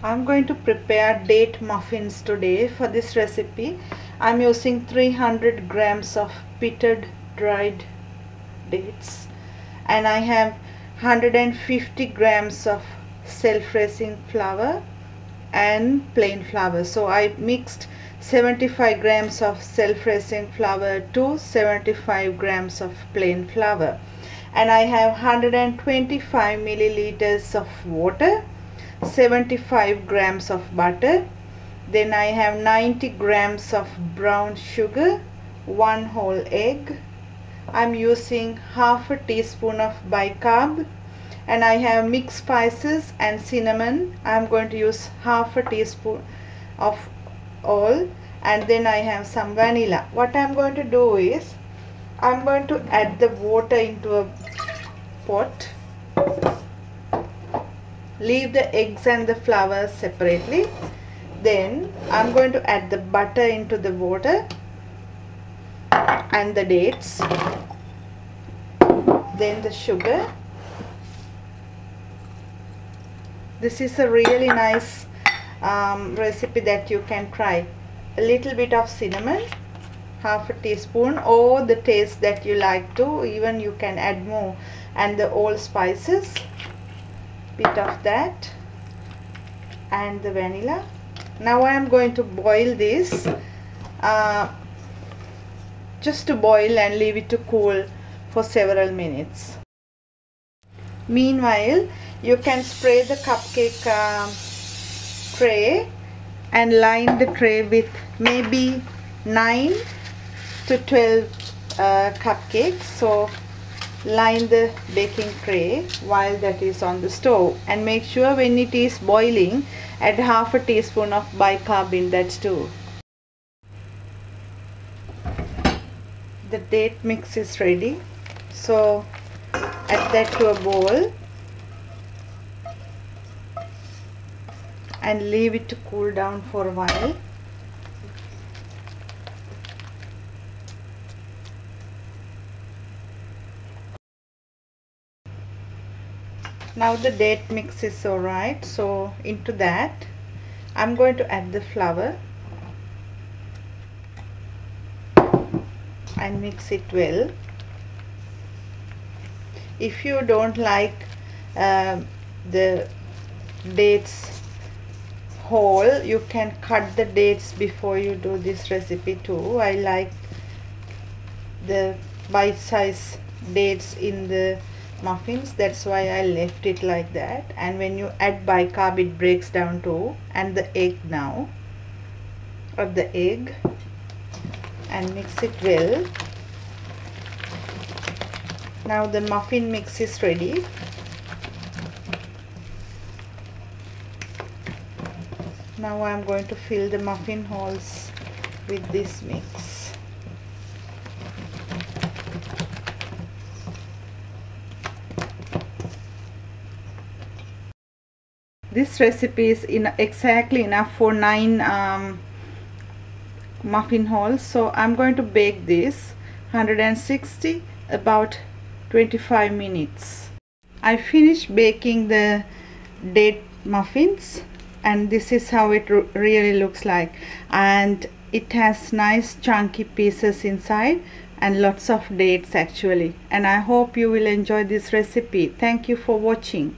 I'm going to prepare date muffins today. For this recipe I'm using 300 grams of pitted dried dates, and I have 150 grams of self-raising flour and plain flour. So I mixed 75 grams of self-raising flour to 75 grams of plain flour, and I have 125 milliliters of water, 75 grams of butter, then I have 90 grams of brown sugar, 1 whole egg. I'm using half a teaspoon of bicarb, and I have mixed spices and cinnamon. I'm going to use half a teaspoon of all, and then I have some vanilla. What I'm going to do is I'm going to add the water into a pot, leave the eggs and the flour separately, then I'm going to add the butter into the water and the dates, then the sugar. This is a really nice recipe that you can try. A little bit of cinnamon, half a teaspoon, or the taste that you like to, even you can add more, and the all spices, bit of that, and the vanilla. Now I am going to boil this, just to boil and leave it to cool for several minutes. Meanwhile, you can spray the cupcake tray and line the tray with maybe 9 to 12 cupcakes. So line the baking tray while that is on the stove, and make sure when it is boiling add half a teaspoon of bicarb in that too. The date mix is ready, so add that to a bowl and leave it to cool down for a while. Now the date mix is alright, so into that I'm going to add the flour and mix it well. If you don't like the dates whole, you can cut the dates before you do this recipe too. I like the bite-size dates in the muffins, that's why I left it like that. And when you add bicarb it breaks down too. And the egg now, or the egg, and mix it well. Now the muffin mix is ready. Now I am going to fill the muffin holes with this mix. This recipe is exactly enough for 9 muffin holes. So I'm going to bake this 160 about 25 minutes. I finished baking the date muffins, and this is how it really looks like, and it has nice chunky pieces inside and lots of dates actually. And I hope you will enjoy this recipe. Thank you for watching.